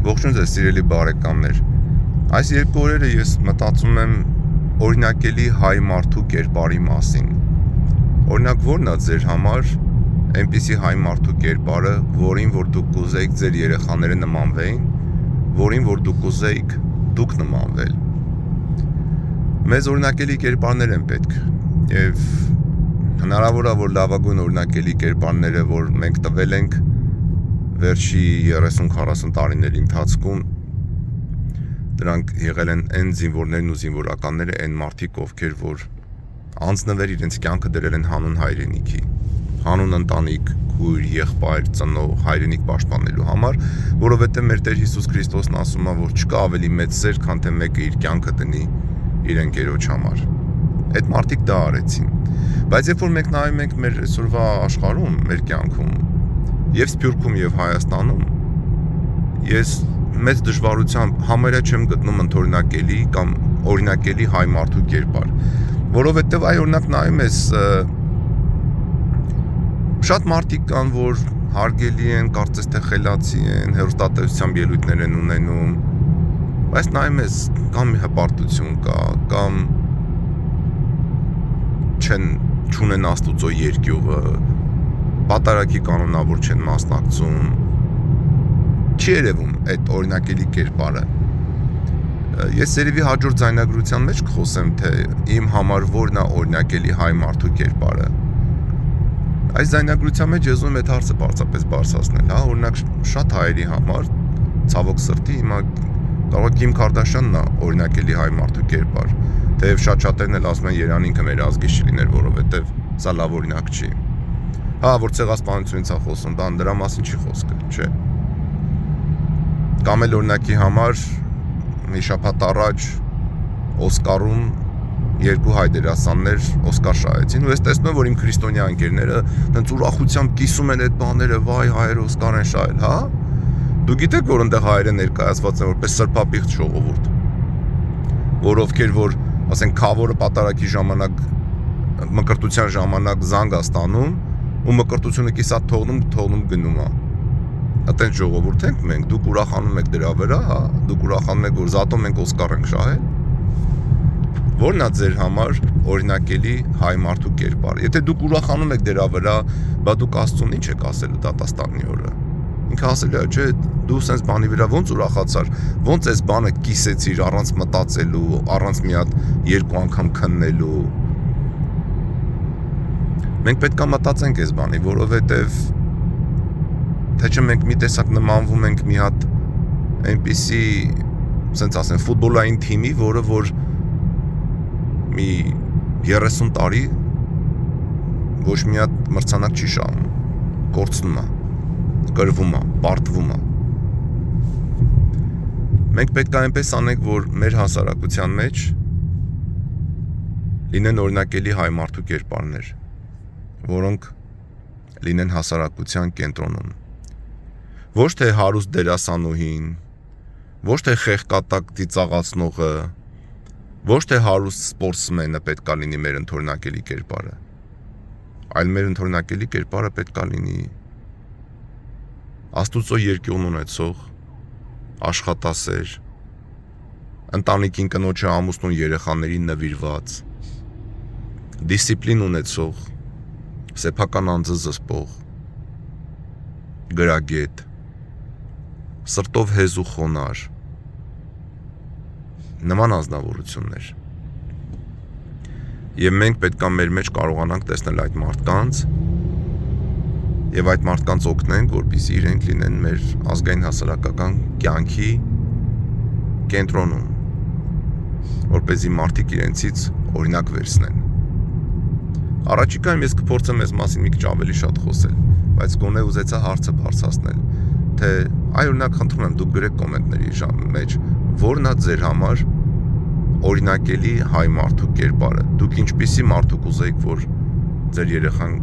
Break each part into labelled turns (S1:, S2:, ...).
S1: Ողջույն ձեզ սիրելի բարեկամներ։ Այս երկու օրերը ես մտածում եմ օրինակելի հայ մարդու կերպարի մասին։ Օրինակ ո՞րն է ձեր համար այնպիսի հայ մարդու կերպարը, որին որ դուք կուզեիք ձեր երեխաները նմանվեին, որին որ դուք կուզեիք դուք նմանվել։ Մեզ օրինակելի կերպարներ են պետք եւ հնարավոր է որ լավագույն օրինակելի կերպարները, որ մենք տվել ենք վերջի 30-40 տարիների ընթացքում դրանք եղել են այն զինվորներն ու զինվորականները, այն մարդիկ, ովքեր որ անձնվեր իրենց կյանքը դրել են հանուն հայրենիքի, հանուն ընտանիք, քույր, եղբայր, ծնող, հայրենիք պաշտպանելու համար, որովհետև մեր Տեր Հիսուս Քրիստոսն ասում է, որ չկա ավելի մեծ սեր, քան թե մեկը իր կյանքը դնի իր ընկերոջ համար։ Այդ մարդիկ դա արեցին։ Բայց երբ որ մենք նայում ենք մեր այսօրվա աշխարհում, մեր կյանքում, եւ Սփյուռքում եւ Հայաստանում, ես մեծ դժվարությամբ համարյա չեմ գտնում ընդօրինակելի կամ օրինակելի հայ մարդու կերպար, որովհետեւ այ օրինակ նայում ես շատ մարդիկ կան, որ հարգելի են, կարծես թե խելացի են, հեռուստատեսությամբ ելույթներ են ունենում, բայց նայում ես կամ հպարտություն կա, կամ չունեն Աստուծո երկյուղը, պատարագի կանոնավոր չեն մասնակցում, չի երևում այդ օրինակելի կերպարը։ Ես երևի հաջորդ ձայնագրության մեջ կխոսեմ, թե իմ համար որն է օրինակելի հայ մարդու կերպարը։ Այս ձայնագրության մեջ ես ուզում եմ այդ հարցը պարզապես բարձրացնել, հա, օրինակ շատ հայերի համար, ցավոք սրտի, հիմա կարող է Քիմ Քարդաշյանն է օրինակելի հայ մարդու կերպար, թեև շատ-շատերն էլ ասում են Երևան ինքը մեր ազգից չլիներ, որովհետև սա լավ օրինակ չի։ Հա, որ ցեղասպանությունից է խոսում, դա դրա մասին չի խոսքը, չէ։ Կամ էլ օրինակի համար մի շաբաթ առաջ Օսկարում երկու հայ դերասաններ Օսկար շահեցին, ու ես տեսնում եմ, որ իմ քրիստոնյա ընկերները այնց ուրախությամբ կիսում են այդ բաները, վայ, հայերը Օսկար են շահել, հա։ Դու գիտեք, որ այնտեղ հայերը ներկայացված են որպես սրբապիղծ ժողովուրդ, որ ովքեր որ, ասենք, քավորը պատարագի ժամանակ, մկրտության ժամանակ զանգ է ստանում, ու մկրտությունը կիսա թողնում գնում է։ Այդտեղ ժողովուրդ ենք մենք, դուք ուրախանում եք դրա վրա, հա, դուք ուրախանում եք, որ զատո մենք Օսկար ենք շահել։ Որն է ձեր համար օրինակելի հայ մարդու կերպարը։ Եթե դուք ուրախանում եք դրա վրա, բա դուք Աստծուն ինչ եք ասելու դատաստանի օրը։ Ինքը ասել է, չէ, դու սենց բանի վրա ոնց ուրախացար, ոնց այս բանը կիսեցիր առանց մտածելու, առանց մի հատ երկու անգամ քննելու։ Մենք պետք է մտածենք այս բանի, որովհետև թե չէ մենք մի տեսակ նմանվում ենք մի հատ այնպիսի, ասենց ասեմ, ֆուտբոլային թիմի, որը որ մի 30 տարի ոչ մի հատ մրցանակ չի շահում, կորցնում է, կրվում է, պարտվում է։ Մենք պետք է այնպես անենք, որ մեր հասարակության մեջ լինեն օրինակելի հայ մարդու կերպարներ, որոնք լինեն հասարակության կենտրոնում։ Ոչ թե հարուստ դերասանուհին, ոչ թե խեղկատակ ծիծաղացնողը, ոչ թե հարուստ սպորտսմենը պետք է լինի մեր ընդօրինակելի կերպարը, այլ մեր ընդօրինակելի կերպարը պետք է լինի Աստուծո երկյուղն ունեցող, աշխատասեր, ընտանիքին կնոջը ամուսնուն երեխաներին նվիրված, դիսցիպլին ունեցող, սեփական անձը զսպող, գրագետ, սրտով հեզ ու խոնար, նման անձնավորություններ։ Եվ մենք պետք է մեր մեջ կարողանանք տեսնել այդ մարդկանց եւ այդ մարդկանց օգնենք, որպեսզի իրենք լինեն մեր ազգային հասարակական կյանքի կենտրոնում, որպեսզի մարդիկ իրենցից օրինակ վերցնեն։ Առաջիկայում ես կփորձեմ այս մասին մի քիչ ավելի շատ խոսել, բայց գոնե ուզեցա հարցը բարձրացնել, թե այ օրինակ խնդրում եմ դուք գրեք կոմենտների մեջ, որն է ձեր համար օրինակելի հայ մարդու կերպարը։ Դուք ինչպիսի մարդու կուզեիք, որ ձեր երեխան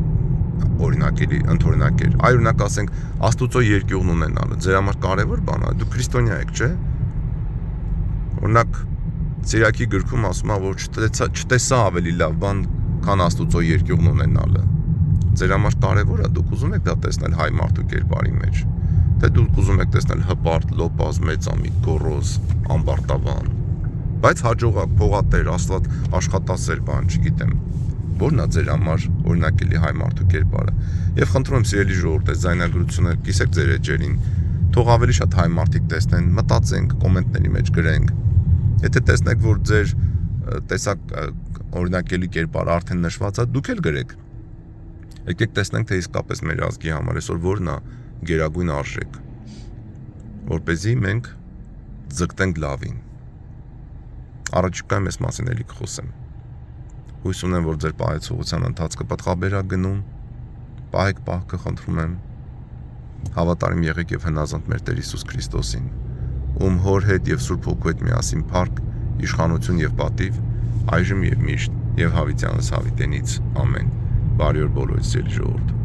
S1: օրինակելի, ընդօրինակեր։ Այ օրինակ ասենք Աստուծո երկյուղն ունենալը, ձեր համար կարևոր բան է, դուք քրիստոնյա եք, չէ՞։ Օրինակ Սիրակի գրքում ասում է, որ չտեսա ավելի լավ բան, քան Աստուծո երկյուղն ունենալը։ Ձեր համար կարևոր է, դուք ուզում եք դա տեսնել հայ մարդու կերպարի մեջ։ թե դուք ուզում եք տեսնել հպարտ, լոպազ, մեծամիտ, գոռոզ, ամբարտավան, բայց հաջողակ, փողատեր, Աստված աշխատասեր բան, չգիտեմ, որն է ձեր համար օրինակելի հայ մարդու կերպարը։ Եվ խնդրում եմ սիրելի ժողովուրդ, այս ձայնագրությունը կիսեք ձեր էջերին, թող ավելի շատ հայ մարդիկ տեսնեն, մտածենք, կոմենտների մեջ գրենք։ Եթե տեսնեք, որ ձեր տեսակ օրինակելի կերպարը արդեն նշված է, դուք էլ գրեք։ Եկեք տեսնենք, թե իսկապես մեր ազգի համար այսօր որն է գերագույն արժեք, որպեսզի մենք ձգտենք լավին։ Առաջիկայում այս մասին էլի կխոսեմ։ Հույս ունեմ, որ ձեր պահեցողության ընթացքը պատղաբերա գնում, պահեք պահքը, խնդրում եմ, հավատարիմ եղեք եւ հնազանդ մեր Տեր Հիսուս Քրիստոսին, ում հոր հետ եւ Սուրբ Հոգու հետ միասին փառք, իշխանություն եւ պատիվ, այժմ եւ միշտ եւ հավիտյանս հավիտենից ամեն։ Բարի օր բոլորիս, սիրելի ժողովուրդ։